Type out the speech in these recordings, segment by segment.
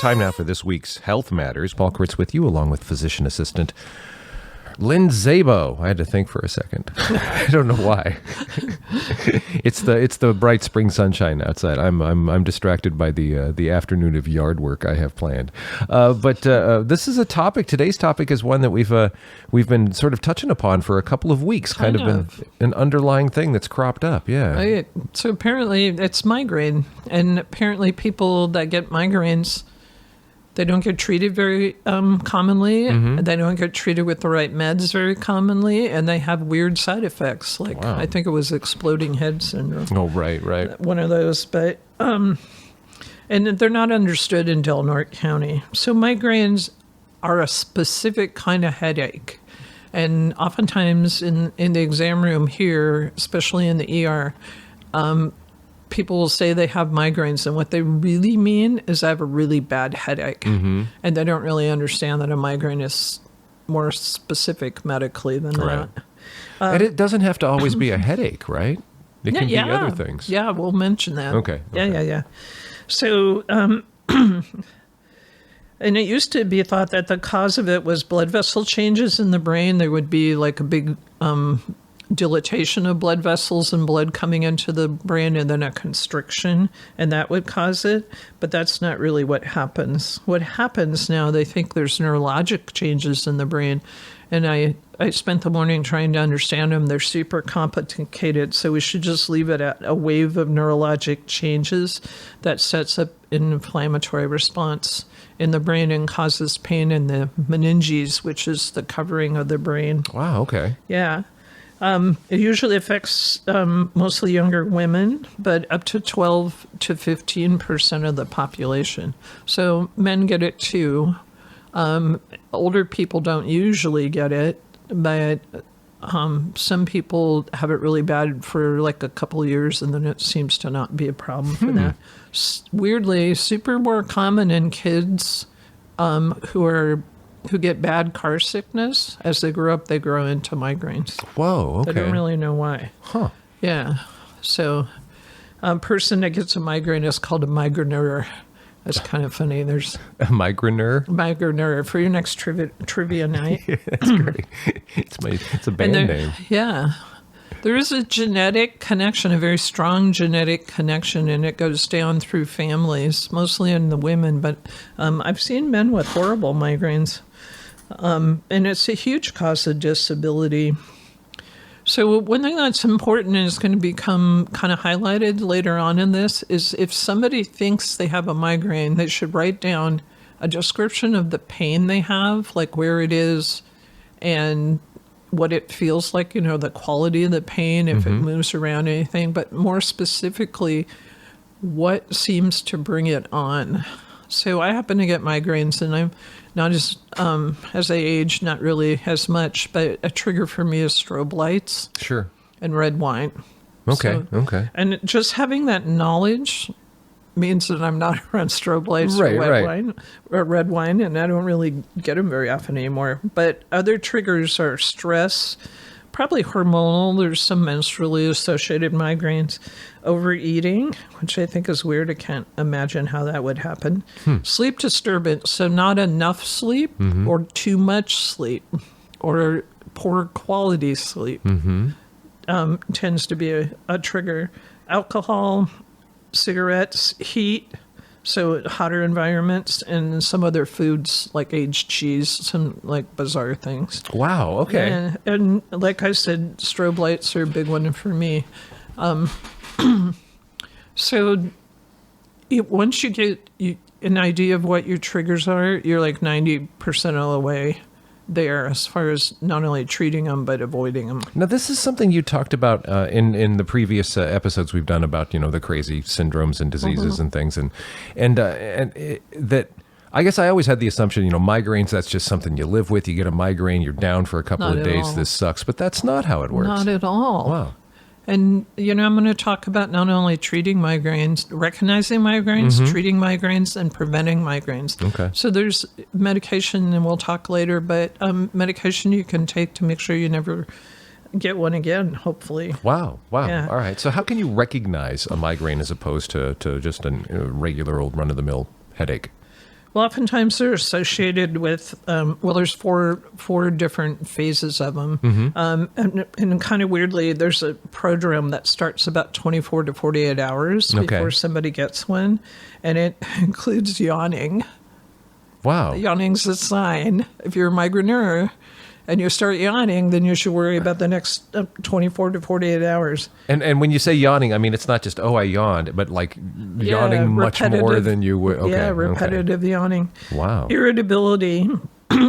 Time now for this week's Health Matters. Paul Critz with you, along with physician assistant Lynn Szabo. I had to think for a second. I don't know why. It's the bright spring sunshine outside. I'm distracted by the afternoon of yard work I have planned. But this is a topic. Today's topic is one that we've been sort of touching upon for a couple of weeks. Kind of an underlying thing that's cropped up. Yeah. Right. So apparently it's migraine, and apparently people that get migraines, they don't get treated very commonly. Mm-hmm. They don't get treated with the right meds very commonly, and they have weird side effects. Like, wow. I think it was exploding head syndrome. Oh, right. One of those. But and they're not understood in Del Norte County. So migraines are a specific kind of headache. And oftentimes in the exam room here, especially in the ER, people will say they have migraines, and what they really mean is I have a really bad headache. Mm-hmm. And they don't really understand that a migraine is more specific medically than that. And it doesn't have to always be a headache, right? It can be other things. Yeah, we'll mention that. Okay. Yeah. So, and it used to be thought that the cause of it was blood vessel changes in the brain. There would be like a big dilatation of blood vessels and blood coming into the brain, and then a constriction, and that would cause it. But that's not really what happens. What happens now, they think there's neurologic changes in the brain. And I spent the morning trying to understand them. They're super complicated, so we should just leave it at a wave of neurologic changes that sets up an inflammatory response in the brain and causes pain in the meninges, which is the covering of the brain. Wow, okay. Yeah. It usually affects mostly younger women, but up to 12 to 15% of the population. So men get it too. Older people don't usually get it, but some people have it really bad for like a couple of years, and then it seems to not be a problem for that. Weirdly, super more common in kids who get bad car sickness. As they grow up, they grow into migraines. Whoa, okay. They don't really know why. Huh. Yeah. So a person that gets a migraine is called a migraineur. That's kind of funny. There's a migraineur? Migraineur for your next trivia night. Yeah, that's great. It's a band name. Yeah. There is a genetic connection, a very strong genetic connection, and it goes down through families, mostly in the women. But I've seen men with horrible migraines. And it's a huge cause of disability. So one thing that's important and is going to become kind of highlighted later on in this is if somebody thinks they have a migraine, they should write down a description of the pain they have, like where it is and what it feels like, the quality of the pain, if it moves around, anything, but more specifically, what seems to bring it on. So I happen to get migraines, and I'm not as I age, not really as much, but a trigger for me is strobe lights. Sure. And red wine. Okay. And just having that knowledge means that I'm not around strobe lights or red wine, and I don't really get them very often anymore. But other triggers are stress, probably hormonal. There's some menstrually associated migraines. Overeating, which I think is weird. I can't imagine how that would happen. Sleep disturbance, so not enough sleep or too much sleep or poor quality sleep tends to be a trigger. Alcohol, cigarettes, heat, so hotter environments, and some other foods like aged cheese, some like bizarre things. Wow, okay. And like I said, strobe lights are a big one for me. So once you get an idea of what your triggers are, you're like 90% of the way there as far as not only treating them, but avoiding them. Now, this is something you talked about in the previous episodes we've done about, the crazy syndromes and diseases and things. And that I guess I always had the assumption, migraines, that's just something you live with. You get a migraine, you're down for a couple of days. This sucks. But that's not how it works. Not at all. Wow. And, I'm going to talk about not only treating migraines, recognizing migraines, treating migraines, and preventing migraines. Okay. So there's medication, and we'll talk later, but medication you can take to make sure you never get one again, hopefully. Wow. Yeah. All right. So how can you recognize a migraine as opposed to just a regular old run-of-the-mill headache? Well, oftentimes they're associated with, there's four different phases of them. And kind of weirdly, there's a prodrome that starts about 24 to 48 hours before somebody gets one. And it includes yawning. Wow. Yawning's a sign. If you're a migraineur and you start yawning, then you should worry about the next 24 to 48 hours. And when you say yawning, I mean, it's not just, oh, I yawned, but like yawning much more than you would. Okay, yeah, repetitive yawning. Wow. Irritability,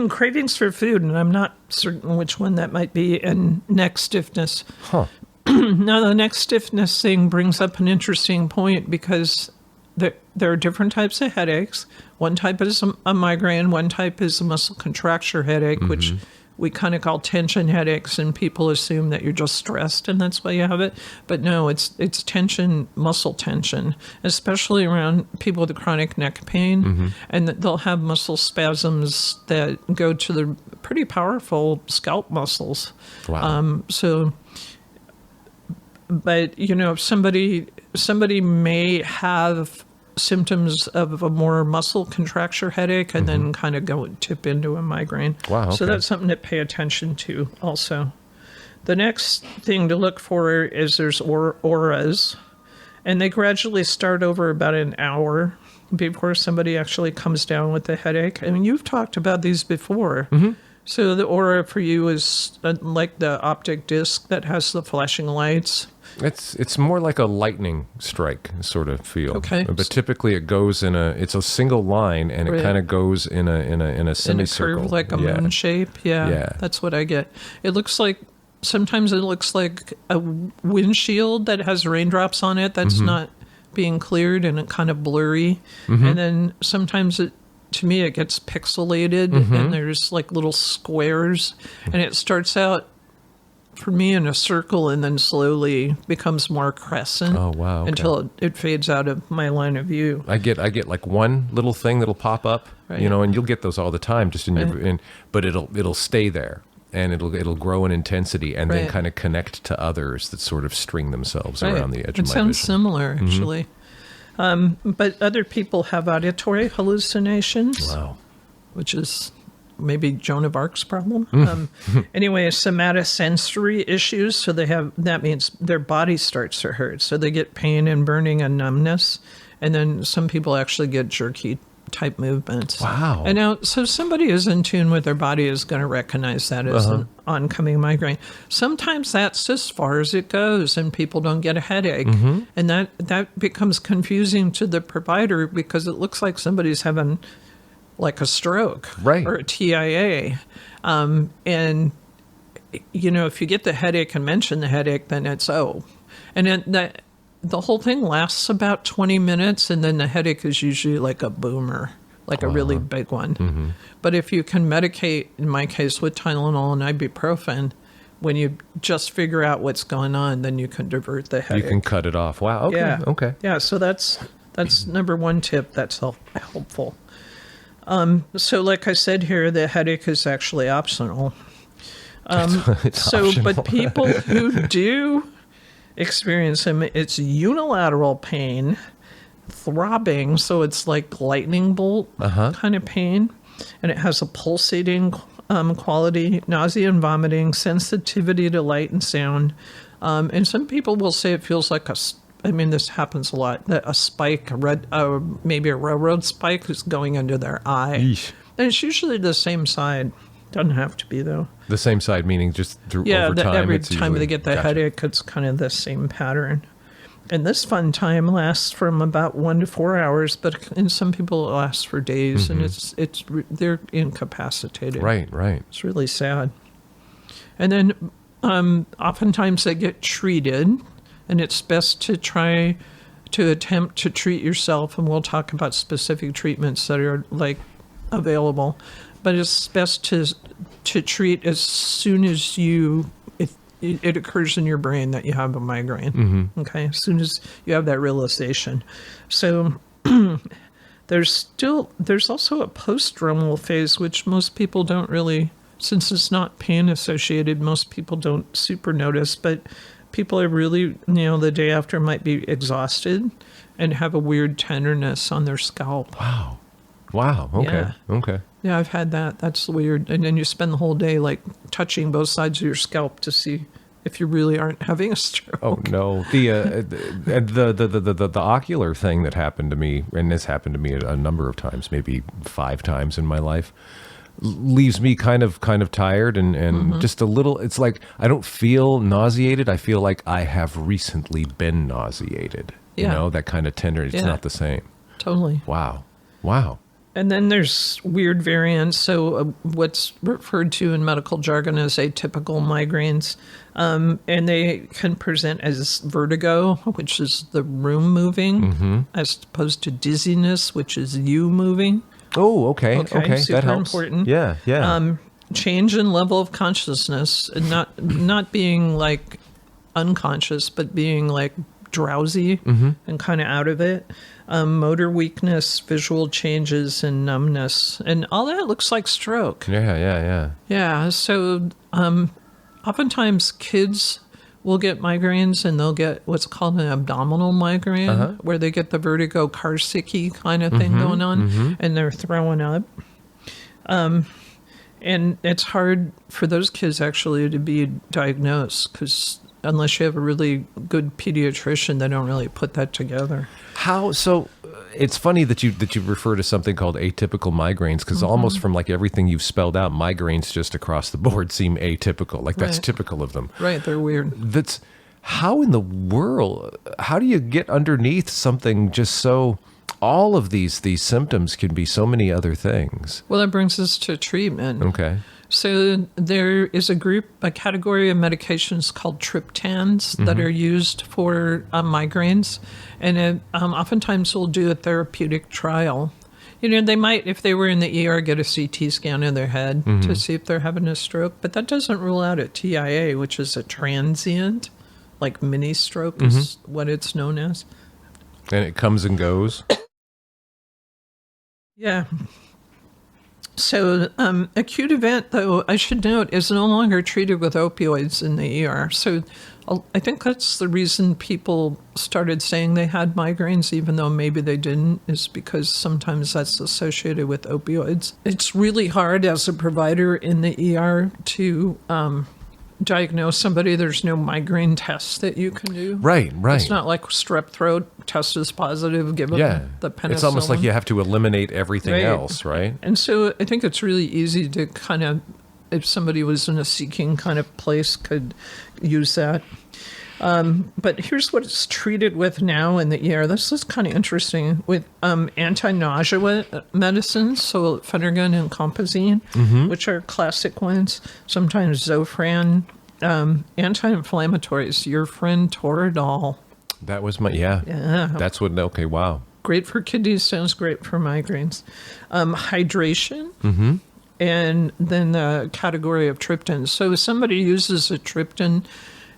cravings for food, and I'm not certain which one that might be, and neck stiffness. Huh. Now, the neck stiffness thing brings up an interesting point because there are different types of headaches. One type is a migraine. One type is a muscle contracture headache, which we kind of call tension headaches, and people assume that you're just stressed and that's why you have it. But no, it's tension, muscle tension, especially around people with chronic neck pain. And they'll have muscle spasms that go to the pretty powerful scalp muscles. Wow. But, you know, if somebody may have symptoms of a more muscle contracture headache and then kind of go tip into a migraine. Wow. Okay. So that's something to pay attention to also. The next thing to look for is there's auras, and they gradually start over about an hour before somebody actually comes down with the headache. I mean, you've talked about these before. So the aura for you is like the optic disc that has the flashing lights. It's more like a lightning strike sort of feel. Okay. But typically it goes it's a single line, and it kind of goes in a semicircle. In a curve, like a moon shape. Yeah, that's what I get. Sometimes it looks like a windshield that has raindrops on it that's not being cleared, and it kind of blurry. And then sometimes to me, it gets pixelated, and there's like little squares, and it starts out for me in a circle and then slowly becomes more crescent. Oh, wow. Okay. Until it fades out of my line of view. I get like one little thing that'll pop up, you know, and you'll get those all the time just in your, but it'll stay there, and it'll grow in intensity and then kind of connect to others that sort of string themselves around the edge of my vision. It sounds similar, actually. But other people have auditory hallucinations. Wow. Which is maybe Joan of Arc's problem. Anyway, somatosensory issues. So that means their body starts to hurt. So they get pain and burning and numbness. And then some people actually get jerky type movements. Wow. And now, so somebody who's in tune with their body is going to recognize that as an oncoming migraine. Sometimes that's as far as it goes, and people don't get a headache. And that becomes confusing to the provider because it looks like somebody's having like a stroke or a TIA. And, you know, if you get the headache and mention the headache, then it's, And then the whole thing lasts about 20 minutes, and then the headache is usually like a boomer, like a really big one. But if you can medicate, in my case, with Tylenol and ibuprofen, when you just figure out what's going on, then you can divert the headache. You can cut it off. Wow. Okay. Yeah. Okay. Yeah. So that's number one tip. That's helpful. So like I said here, the headache is actually optional. It's optional. But people who do experience them, it's unilateral pain, throbbing. So it's like lightning bolt kind of pain. And it has a pulsating quality, nausea and vomiting, sensitivity to light and sound. And some people will say it feels like this happens a lot, that a spike, maybe a railroad spike is going into their eye. Yeesh. And it's usually the same side. Doesn't have to be, though. The same side, meaning just over time? Every time they get the headache, it's kind of the same pattern. And this fun time lasts from about 1 to 4 hours, but in some people it lasts for days, and they're incapacitated. Right. It's really sad. And then oftentimes they get treated, and it's best to try to attempt to treat yourself, and we'll talk about specific treatments that are like available. But it's best to treat as soon as it occurs in your brain that you have a migraine. Okay, as soon as you have that realization. So there's also a post-stromal phase, which most people don't really, since it's not pain associated, most people don't super notice. But people are really, the day after might be exhausted and have a weird tenderness on their scalp. Wow. Wow. Okay. Yeah. Okay. Yeah, I've had that. That's weird. And then you spend the whole day like touching both sides of your scalp to see if you really aren't having a stroke. Oh no, the ocular thing that happened to me, and this happened to me a number of times, maybe 5 times in my life, leaves me kind of tired and just a little. It's like I don't feel nauseated. I feel like I have recently been nauseated. Yeah. You know, that kind of tender. It's Yeah. not the same. Totally. Wow. And then there's weird variants. So what's referred to in medical jargon as atypical migraines. And they can present as vertigo, which is the room moving, as opposed to dizziness, which is you moving. Oh, okay. Okay. Super That helps. important. Yeah. Yeah. Change in level of consciousness, and not being like unconscious, but being like drowsy and kind of out of it. Motor weakness, visual changes, and numbness, and all that looks like stroke. Yeah. Yeah. So oftentimes kids will get migraines, and they'll get what's called an abdominal migraine, where they get the vertigo car sicky kind of thing going on, and they're throwing up. And it's hard for those kids actually to be diagnosed because unless you have a really good pediatrician, they don't really put that together. How so? It's funny that you refer to something called atypical migraines because almost from like everything you've spelled out, migraines just across the board seem atypical. Like that's Right. typical of them. Right, they're weird. That's how in the world? How do you get underneath something just so? All of these symptoms can be so many other things. Well, that brings us to treatment. Okay. So there is a category of medications called triptans that are used for migraines, and it oftentimes will do a therapeutic trial. You know, they might, if they were in the ER, get a CT scan of their head to see if they're having a stroke, but that doesn't rule out a TIA, which is a transient, like mini stroke is what it's known as. And it comes and goes. Yeah. So acute event, though, I should note, is no longer treated with opioids in the ER. So I think that's the reason people started saying they had migraines, even though maybe they didn't, is because sometimes that's associated with opioids. It's really hard as a provider in the ER to diagnose somebody. There's no migraine test that you can do. Right. It's not like strep throat, test is positive, give them the penicillin. It's almost like you have to eliminate everything else, right? And so I think it's really easy to kind of, if somebody was in a seeking kind of place, could use that. But here's what it's treated with now in the ER. This is kind of interesting with anti-nausea medicines, so Phenergan and Compazine, which are classic ones. Sometimes Zofran, anti-inflammatories. Your friend Toradol. That was my yeah. That's what. Okay, wow. Great for kidney stones. Great for migraines. Hydration. And then the category of triptans. So if somebody uses a triptan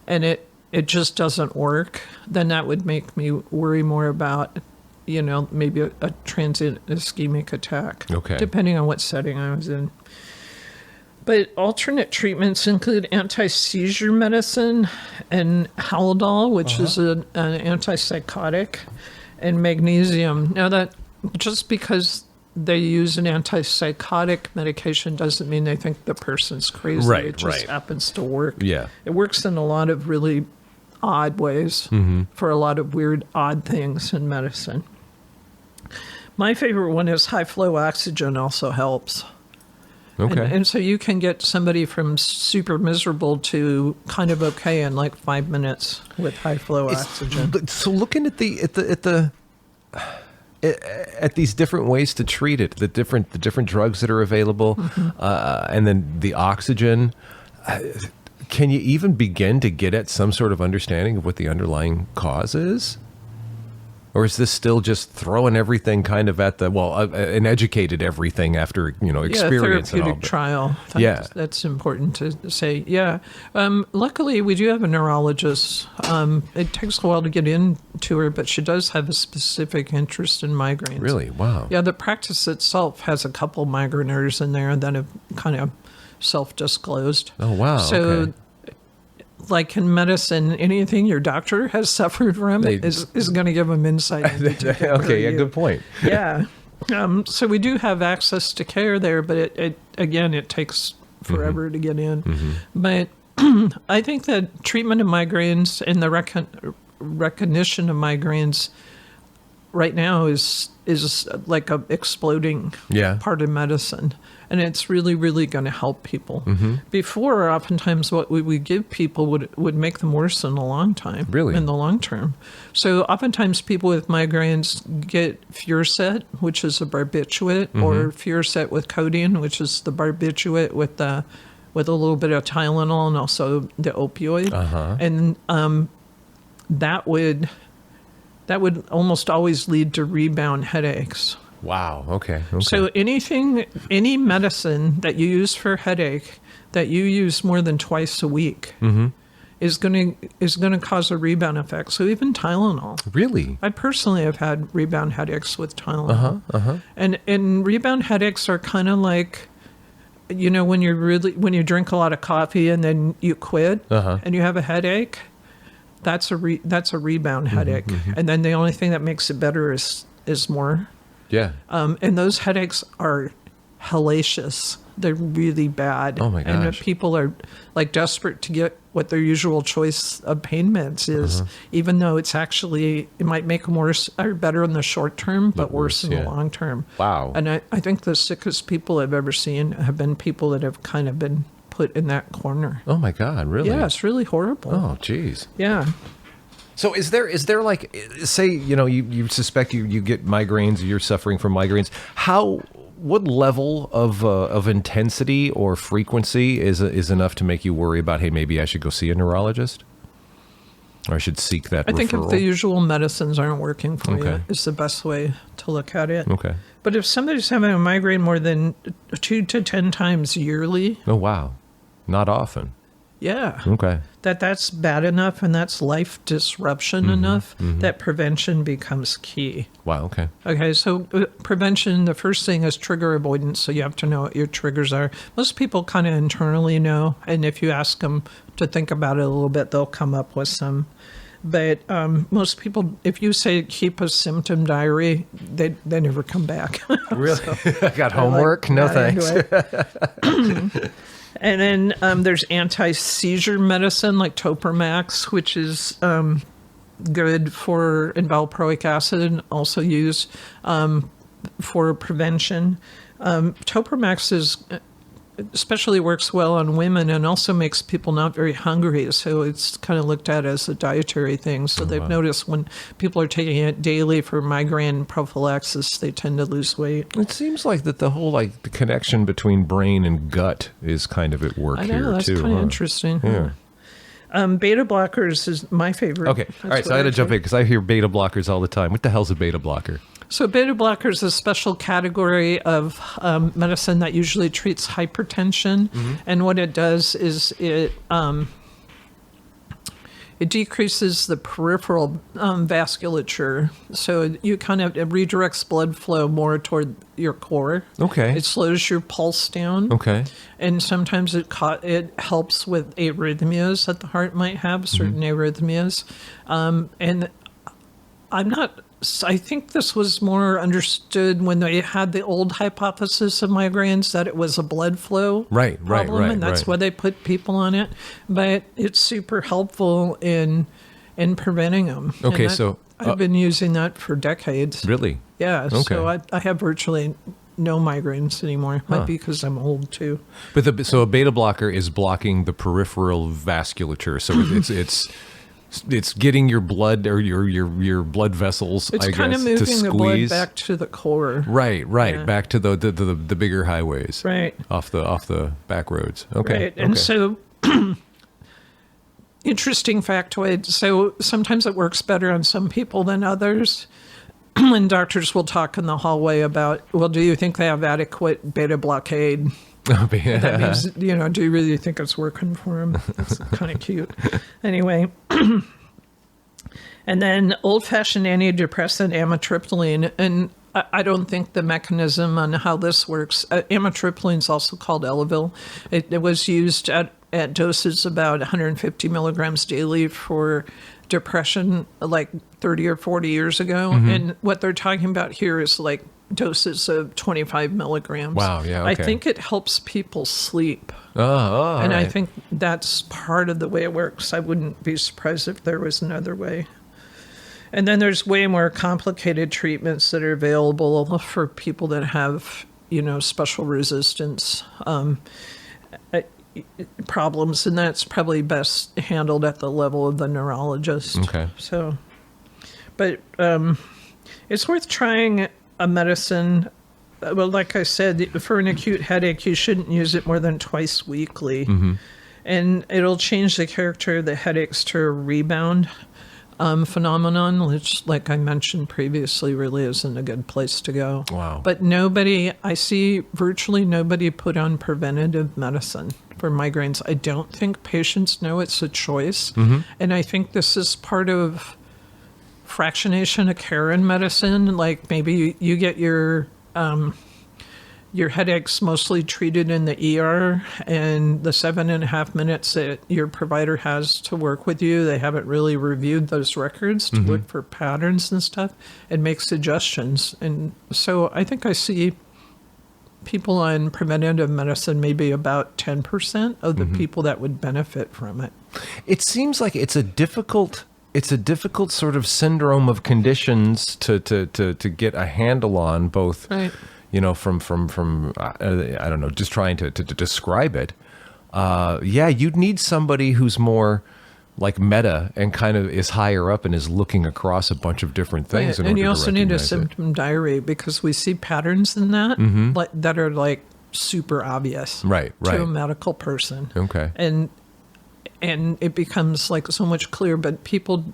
and it just doesn't work, then that would make me worry more about, you know, maybe a transient ischemic attack. Okay. Depending on what setting I was in. But alternate treatments include anti-seizure medicine and Haldol, which is an antipsychotic, and magnesium. Now that just because they use an antipsychotic medication doesn't mean they think the person's crazy. Right, it just happens to work. Yeah. It works in a lot of really odd ways for a lot of weird, odd things in medicine. My favorite one is high flow oxygen also helps. Okay. And so you can get somebody from super miserable to kind of okay in like 5 minutes with high flow oxygen. So looking at at these different ways to treat it, the different drugs that are available, and then the oxygen. Can you even begin to get at some sort of understanding of what the underlying cause is? Or is this still just throwing everything kind of at the, an educated everything after, experience and all? Therapeutic trial. That's important to say. Yeah. Luckily, we do have a neurologist. It takes a while to get into her, but she does have a specific interest in migraines. Really? Wow. Yeah, the practice itself has a couple migraineurs in there that have kind of self-disclosed. Oh, wow. So, okay. Like in medicine, anything your doctor has suffered from is going to give them insight. Okay, yeah, good point. Yeah. So we do have access to care there, but it takes forever to get in. But I think that treatment of migraines and the recognition of migraines right now is like a exploding part of medicine, and it's really, really going to help people. Before, oftentimes what we would give people would make them worse in the long time, in the long term. So oftentimes people with migraines get Furset, which is a barbiturate, or Furset with codeine, which is the barbiturate with a little bit of Tylenol and also the opioid, and that would almost always lead to rebound headaches. Wow. Okay. So any medicine that you use for headache that you use more than twice a week is going to cause a rebound effect. So even Tylenol. Really? I personally have had rebound headaches with Tylenol. And rebound headaches are kind of like, you know, when you drink a lot of coffee and then you quit and you have a headache. That's a rebound headache, and then the only thing that makes it better is more. Yeah. And those headaches are hellacious. They're really bad. Oh my gosh. And people are like desperate to get what their usual choice of pain meds is, even though it might make them worse or better in the short term, but worse in the long term. Wow. And I think the sickest people I've ever seen have been people that have kind of been put in that corner. Oh my God, really? Yeah, it's really horrible. Oh, geez. Yeah. So is there like, say, you know, you suspect you get migraines, you're suffering from migraines. What level of intensity or frequency is enough to make you worry about, hey, maybe I should go see a neurologist? Or I should seek that referral? I think if the usual medicines aren't working for you, it's the best way to look at it. Okay. But if somebody's having a migraine more than 2 to 10 times yearly. Oh, wow. Not often. Yeah. Okay. That's bad enough, and that's life disruption enough that prevention becomes key. Wow. Okay. Okay. So prevention, the first thing is trigger avoidance. So you have to know what your triggers are. Most people kind of internally know, and if you ask them to think about it a little bit, they'll come up with some. But most people, if you say keep a symptom diary, they never come back. Really? So, got homework? Like, no thanks. And then there's anti-seizure medicine like Topamax, which is good for, and valproic acid, also used for prevention. Topamax especially works well on women and also makes people not very hungry. So it's kind of looked at as a dietary thing. So they've noticed when people are taking it daily for migraine prophylaxis, they tend to lose weight. It seems like that the whole the connection between brain and gut is kind of at work here too. I know, that's kind of interesting. Yeah. Beta blockers is my favorite. Okay. All right. So I had to jump in because I hear beta blockers all the time. What the hell's a beta blocker? So beta blocker is a special category of medicine that usually treats hypertension. And what it does is it decreases the peripheral vasculature. So you kind of, it redirects blood flow more toward your core. Okay. It slows your pulse down. Okay. And sometimes it helps with arrhythmias that the heart might have, certain arrhythmias. And I think this was more understood when they had the old hypothesis of migraines that it was a blood flow problem, and that's why they put people on it. But it's super helpful in preventing them. Okay, so I've been using that for decades. Really? Yeah. Okay. So I have virtually no migraines anymore. Might be because I'm old too. But so a beta blocker is blocking the peripheral vasculature. So it's getting your blood or your blood vessels, it's kind of moving the blood back to the core. Right. Yeah. Back to the bigger highways. Right. Off the back roads. Okay. Right. And so interesting factoid. So sometimes it works better on some people than others. And doctors will talk in the hallway about, well, do you think they have adequate beta blockade? That means, do you really think it's working for them? That's kind of cute. Anyway. And then old-fashioned antidepressant amitriptyline. And I don't think the mechanism on how this works. Amitriptyline is also called Elavil. It was used at doses about 150 milligrams daily for depression like 30 or 40 years ago. And what they're talking about here is like doses of 25 milligrams. Wow, yeah, I okay. think it helps people sleep. Oh, And I right. think that's part of the way it works. I wouldn't be surprised if there was another way. And then there's way more complicated treatments that are available for people that have, special resistance problems. And that's probably best handled at the level of the neurologist. Okay. So, but it's worth trying a medicine. Well, like I said, for an acute headache, you shouldn't use it more than twice weekly. Mm-hmm. And it'll change the character of the headaches to a rebound phenomenon, which, like I mentioned previously, really isn't a good place to go. Wow. But I see virtually nobody put on preventative medicine for migraines. I don't think patients know it's a choice. Mm-hmm. And I think this is part of fractionation of care in medicine. Like maybe you get your headaches mostly treated in the ER, and the 7.5 minutes that your provider has to work with you, they haven't really reviewed those records to look for patterns and stuff and make suggestions. And so I think I see people on preventative medicine, maybe about 10% of the people that would benefit from it. It seems like it's a difficult sort of syndrome of conditions to get a handle on, both. Right. From I don't know, just trying to describe it. You'd need somebody who's more like meta and kind of is higher up and is looking across a bunch of different things. And you also need a recognize it. symptom diary, because we see patterns in that that are like super obvious Right. to a medical person. Okay. And it becomes like so much clearer. But people,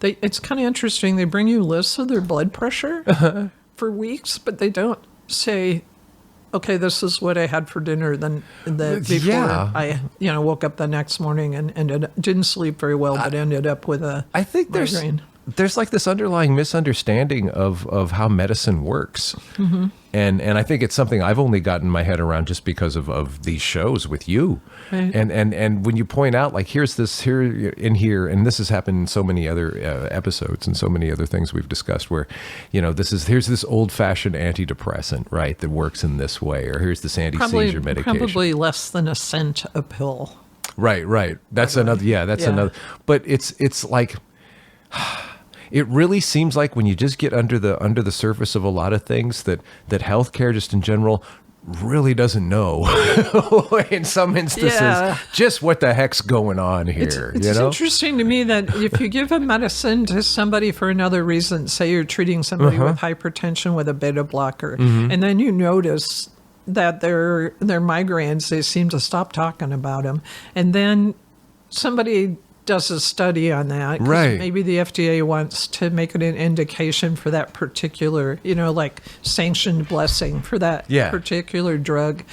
it's kind of interesting. They bring you lists of their blood pressure for weeks, but they don't say, okay, this is what I had for dinner before I woke up the next morning and didn't sleep very well, but ended up with a I think migraine. there's like this underlying misunderstanding of how medicine works. And I think it's something I've only gotten my head around just because of these shows with you. Right. And when you point out, like, here's this here, and this has happened in so many other episodes and so many other things we've discussed where, here's this old fashioned antidepressant, right, that works in this way, or here's this anti-seizure medication. Probably less than a cent a pill. Right. That's another, another, but it's like, it really seems like when you just get under the surface of a lot of things that healthcare just in general really doesn't know in some instances just what the heck's going on here. It's interesting to me that if you give a medicine to somebody for another reason, say you're treating somebody with hypertension with a beta blocker, and then you notice that their migraines, they seem to stop talking about them, and then somebody does a study on that. 'Cause right. Maybe the FDA wants to make it an indication for that particular, like sanctioned blessing for that particular drug.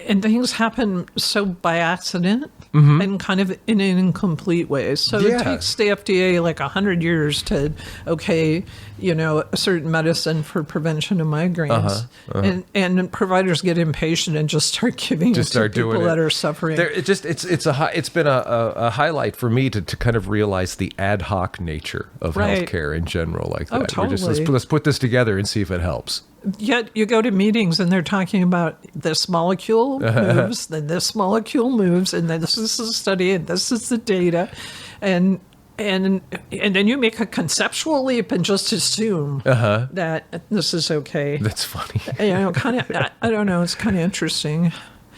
And things happen so by accident and kind of in an incomplete way. So it takes the FDA like 100 years to, a certain medicine for prevention of migraines. And providers get impatient and just start giving it to people that are suffering. It's been a highlight for me to kind of realize the ad hoc nature of healthcare in general, like that. Totally. Let's put this together and see if it helps. Yet you go to meetings and they're talking about this molecule moves, then this molecule moves, and then this is the study, and this is the data, and then you make a conceptual leap and just assume that this is okay. That's funny. Kind of. I don't know. It's kind of interesting.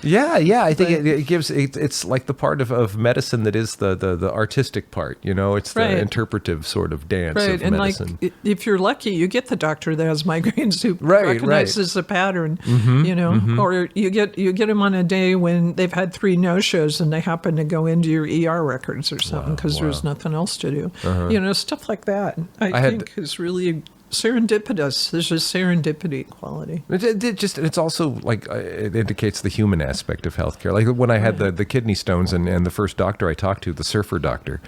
Yeah. I think it gives it's like the part of medicine that is the artistic part. It's the interpretive sort of dance of medicine. Like if you're lucky, you get the doctor that has migraines who recognizes the pattern. Or you get them on a day when they've had 3 no-shows and they happen to go into your ER records or something because there's nothing else to do. Stuff like that. I think is really serendipitous. There's a serendipity quality. It's also like it indicates the human aspect of healthcare. Like when I had the kidney stones, and the first doctor I talked to, the surfer doctor,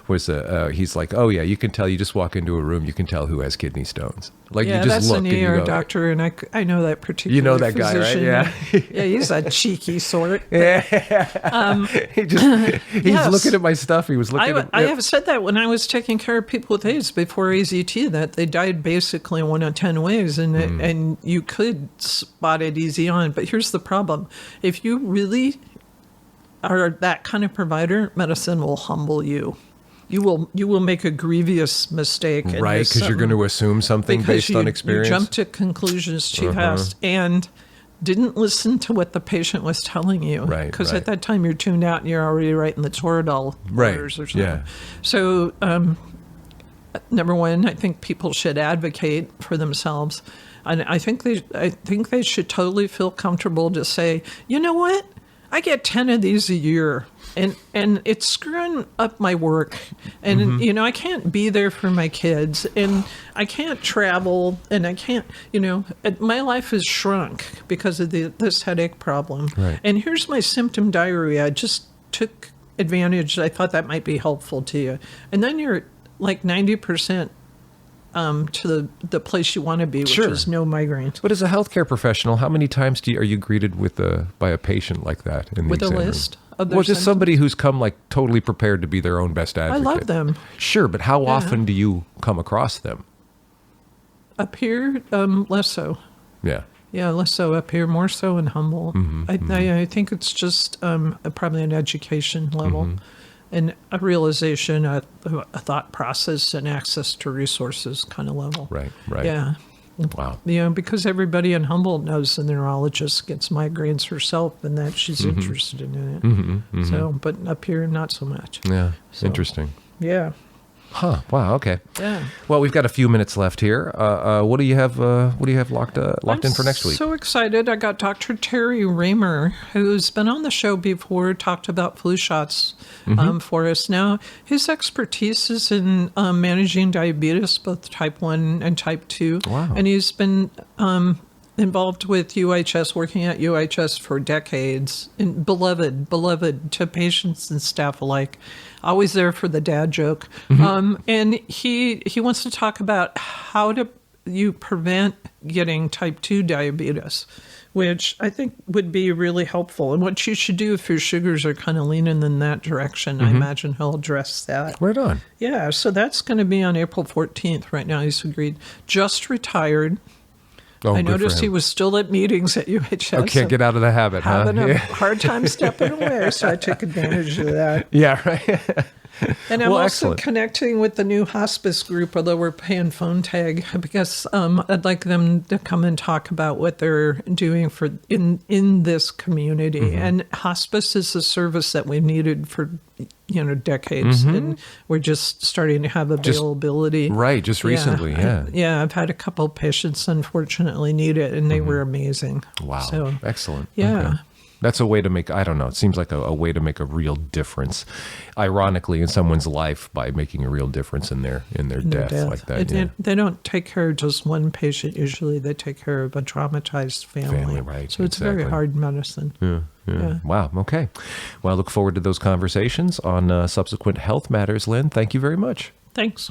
was he's like, oh yeah, you can tell. You just walk into a room, you can tell who has kidney stones. Like you just that's look an and you ER go, doctor, and I know that particular. You know that physician. guy, right? Yeah. He's a cheeky sort. He's looking at my stuff. He was looking. I have said that when I was taking care of people with AIDS before AZT, that they died basically one of 10 ways, and you could spot it easy on. But here's the problem. If you really are that kind of provider, medicine will humble you. You will make a grievous mistake. Right, because you're going to assume something based on experience. You jump to conclusions too fast and didn't listen to what the patient was telling you. Right, because at that time you're tuned out and you're already writing the Toradol orders or something. Yeah. So, number one, I think people should advocate for themselves. And I think they should totally feel comfortable to say, you know what? I get 10 of these a year. And it's screwing up my work. And, I can't be there for my kids. And I can't travel. And I can't, my life has shrunk because of this headache problem. Right. And here's my symptom diary. I just took advantage. I thought that might be helpful to you. And then you're like 90% to the place you want to be, which is no migraines. But as a healthcare professional, how many times are you greeted by a patient like that in the with a exam room? list? Well, just somebody who's come like totally prepared to be their own best advocate. I love them. Sure, but how often do you come across them? Up here, less so. Yeah. Yeah, less so up here, more so in Humboldt. I think it's just probably an education level and a realization, a thought process, and access to resources kind of level. Right. Yeah. Wow. Because everybody in Humboldt knows the neurologist gets migraines herself and that she's interested in it. So, but up here, not so much. Yeah. So, Interesting. Yeah. Huh. Wow. Okay. Yeah. Well, we've got a few minutes left here. What do you have? What do you have locked in for next week? So excited! I got Dr. Terry Raymer, who's been on the show before, talked about flu shots for us. Now, his expertise is in managing diabetes, both type 1 and type 2. Wow. And he's been involved with UHS, working at UHS for decades, and beloved to patients and staff alike. Always there for the dad joke. And he wants to talk about how you prevent getting type 2 diabetes, which I think would be really helpful. And what you should do if your sugars are kind of leaning in that direction. I imagine he'll address that. Right on. Yeah, so that's going to be on April 14th. Right now he's agreed. Just retired. Oh, I noticed he was still at meetings at UHS. Oh, can't get out of the habit, having a hard time stepping away, so I took advantage of that. Yeah, right. And I'm also connecting with the new hospice group, although we're paying phone tag, because I'd like them to come and talk about what they're doing for in this community. And hospice is a service that we've needed for decades, and we're just starting to have availability. Just recently, yeah. I've had a couple of patients unfortunately need it, and they were amazing. Wow, so, excellent. Yeah. Okay. That's a way to make, I don't know, it seems like a way to make a real difference, ironically, in someone's life by making a real difference in their death like that. They don't take care of just one patient. Usually they take care of a traumatized family. Right. So it's very hard medicine. Yeah. Wow. Okay. Well, I look forward to those conversations on subsequent Health Matters. Lynn, thank you very much. Thanks.